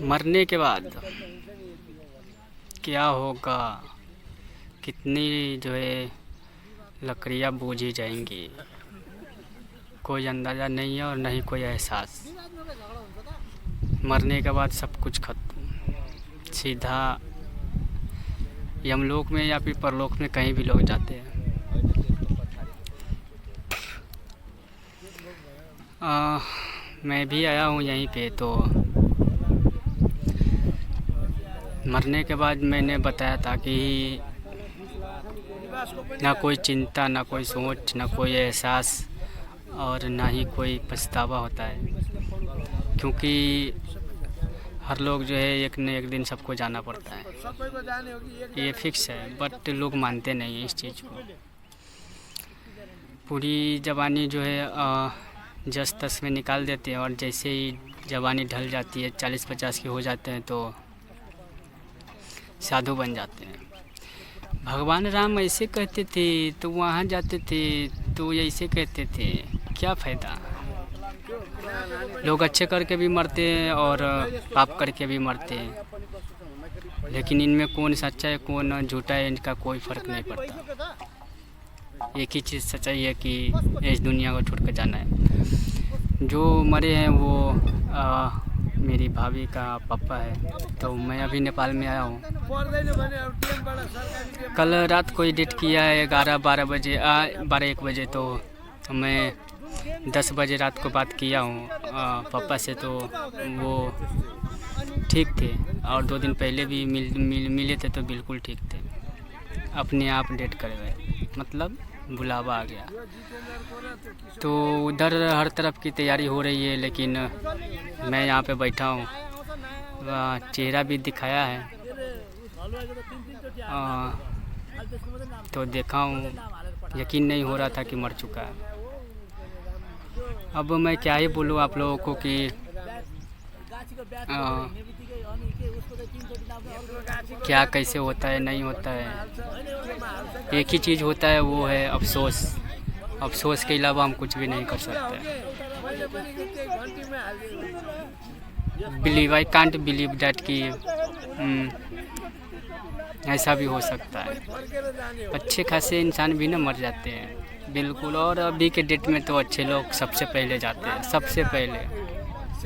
मरने के बाद क्या होगा, कितनी जो है लकड़ियाँ बूझी जाएंगी, कोई अंदाज़ा नहीं है और न ही कोई एहसास। मरने के बाद सब कुछ खत्म, सीधा यमलोक में या फिर परलोक में कहीं भी लोग जाते हैं। मैं भी आया हूँ यहीं पे, तो मरने के बाद मैंने बताया था कि ना कोई चिंता, ना कोई सोच, ना कोई एहसास और ना ही कोई पछतावा होता है, क्योंकि हर लोग जो है एक न एक दिन सबको जाना पड़ता है, ये फिक्स है। बट लोग मानते नहीं हैं इस चीज़ को। पूरी जवानी जो है जस तस में निकाल देते हैं और जैसे ही जवानी ढल जाती है, 40-50 के हो जाते हैं तो साधु बन जाते हैं। भगवान राम ऐसे कहते थे तो वहाँ जाते थे तो ऐसे कहते थे, क्या फ़ायदा। लोग अच्छे करके भी मरते हैं और पाप करके भी मरते हैं, लेकिन इनमें कौन सच्चा है कौन झूठा है इनका कोई फ़र्क नहीं पड़ता। एक ही चीज़ सच्चाई है कि इस दुनिया को छोड़ कर जाना है। जो मरे हैं वो मेरी भाभी का पापा है। तो मैं अभी नेपाल में आया हूँ। कल रात को एडिट किया है 11-12 बजे 12-1 बजे, तो मैं 10 बजे रात को बात किया हूँ पापा से, तो वो ठीक थे और 2 दिन पहले भी मिले थे तो बिल्कुल ठीक थे। अपने आप डेट कर गए, मतलब बुलावा आ गया। तो उधर हर तरफ की तैयारी हो रही है, लेकिन मैं यहाँ पे बैठा हूँ। चेहरा भी दिखाया है तो देखा हूँ, यकीन नहीं हो रहा था कि मर चुका है। अब मैं क्या ही बोलूँ आप लोगों को कि क्या कैसे होता है नहीं होता है। एक ही चीज़ होता है, वो है अफसोस। अफसोस के अलावा हम कुछ भी नहीं कर सकते। आई कांट बिलीव डैट कि ऐसा भी हो सकता है। अच्छे खासे इंसान भी ना मर जाते हैं, बिल्कुल। और अभी के डेट में तो अच्छे लोग सबसे पहले जाते हैं, सबसे पहले,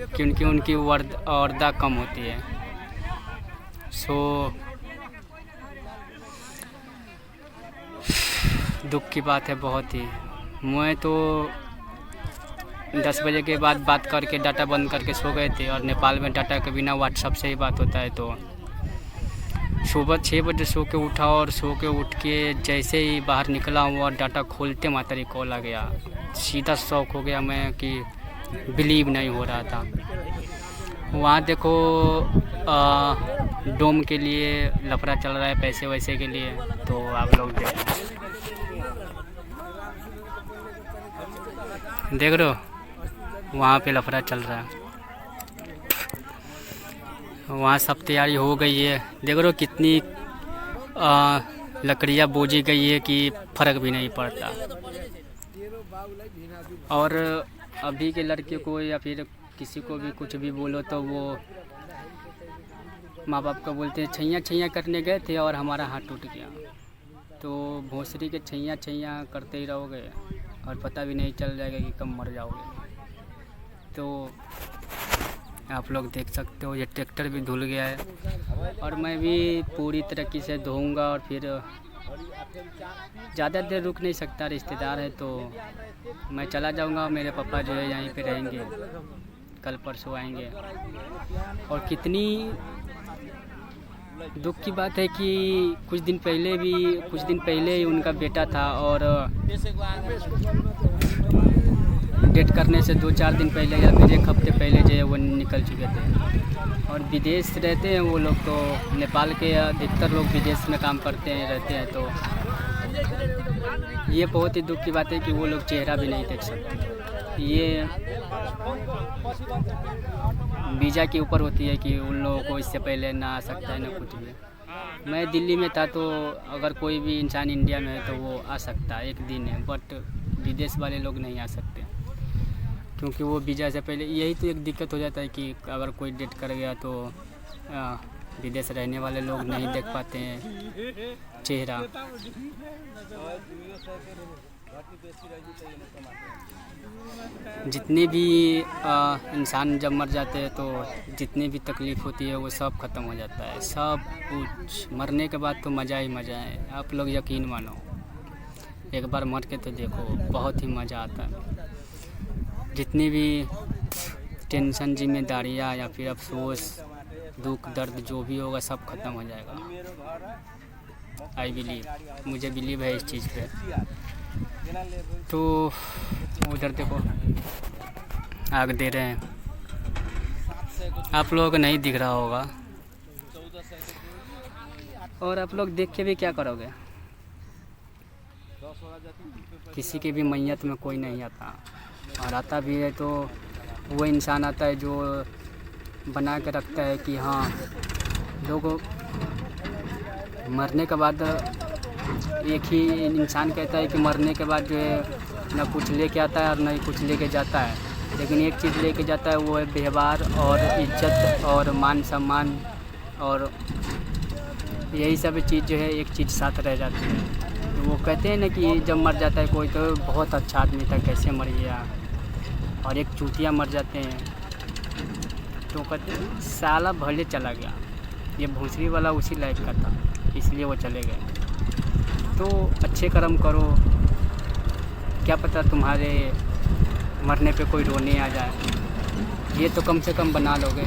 क्योंकि उनकी वर्दा कम होती है। सो दुख की बात है बहुत ही। मैं तो 10 बजे के बाद बात करके डाटा बंद करके सो गए थे, और नेपाल में डाटा के बिना व्हाट्सएप से ही बात होता है। तो सुबह 6 बजे सो के उठा, और सो के उठ के जैसे ही बाहर निकला हूँ और डाटा खोलते मातारी कॉल आ गया। सीधा शौक हो गया मैं कि बिलीव नहीं हो रहा था। वहाँ देखो डोम के लिए लफड़ा चल रहा है, पैसे वैसे के लिए। तो आप लोग देख रहे हो, वहाँ पे लफड़ा चल रहा है। वहाँ सब तैयारी हो गई है। देख रहे हो कितनी लकड़ियाँ बोझी गई है कि फ़र्क भी नहीं पड़ता। और अभी के लड़के को या फिर किसी को भी कुछ भी बोलो तो वो माँ बाप को बोलते हैं छैया छैया करने गए थे और हमारा हाथ टूट गया। तो भोंसरी के छैया छैया करते ही रहोगे और पता भी नहीं चल जाएगा कि कब मर जाओगे। तो आप लोग देख सकते हो, ये ट्रैक्टर भी धुल गया है और मैं भी पूरी तरीके से धोऊंगा। और फिर ज़्यादा देर रुक नहीं सकता, रिश्तेदार है तो मैं चला जाऊंगा। मेरे पापा जो है यहीं पे रहेंगे, कल परसों आएंगे। और कितनी दुख की बात है कि कुछ दिन पहले ही उनका बेटा था, और डेट करने से 2-4 दिन पहले या फिर 1 हफ्ते पहले जो है वो निकल चुके थे। और विदेश रहते हैं वो लोग, तो नेपाल के अधिकतर लोग विदेश में काम करते हैं, रहते हैं। तो ये बहुत ही दुख की बात है कि वो लोग चेहरा भी नहीं देख सकते। ये वीज़ा के ऊपर होती है कि उन लोगों को इससे पहले ना आ सकता है ना कुछ भी। मैं दिल्ली में था, तो अगर कोई भी इंसान इंडिया में है तो वो आ सकता है, 1 दिन है। बट विदेश वाले लोग नहीं आ सकते, क्योंकि वो वीज़ा से पहले यही तो एक दिक्कत हो जाता है कि अगर कोई डेट कर गया तो विदेश रहने वाले लोग नहीं देख पाते हैं चेहरा। जितने भी इंसान जब मर जाते हैं तो जितनी भी तकलीफ़ होती है वो सब ख़त्म हो जाता है। सब कुछ मरने के बाद तो मज़ा ही मज़ा है। आप लोग यकीन मानो, एक बार मर के तो देखो, बहुत ही मज़ा आता है। जितनी भी टेंशन, जिम्मेदारियाँ या फिर अफसोस, दुख, दर्द जो भी होगा सब ख़त्म हो जाएगा। आई बिलीव, मुझे बिलीव है इस चीज़ पे। तो उधर देखो आग दे रहे हैं, आप लोगों को नहीं दिख रहा होगा। और आप लोग देख के भी क्या करोगे? किसी के भी मैयत में कोई नहीं आता, और आता भी है तो वो इंसान आता है जो बना के रखता है कि हाँ लोगों मरने के बाद एक ही इंसान कहता है कि मरने के बाद जो है ना कुछ लेके आता है और ना ही कुछ लेके जाता है, लेकिन एक चीज़ लेके जाता है, वो है व्यवहार और इज्जत और मान सम्मान, और यही सब चीज़ जो है एक चीज़ साथ रह जाती है। तो वो कहते हैं ना कि जब मर जाता है कोई तो बहुत अच्छा आदमी था, कैसे मर गया, और एक चूतिया मर जाते हैं तो कहते हैं साला भले चला गया, ये भूसरी वाला उसी लायक का था इसलिए वो चले गए। तो अच्छे कर्म करो, क्या पता तुम्हारे मरने पे कोई रोने आ जाए, ये तो कम से कम बना लोगे।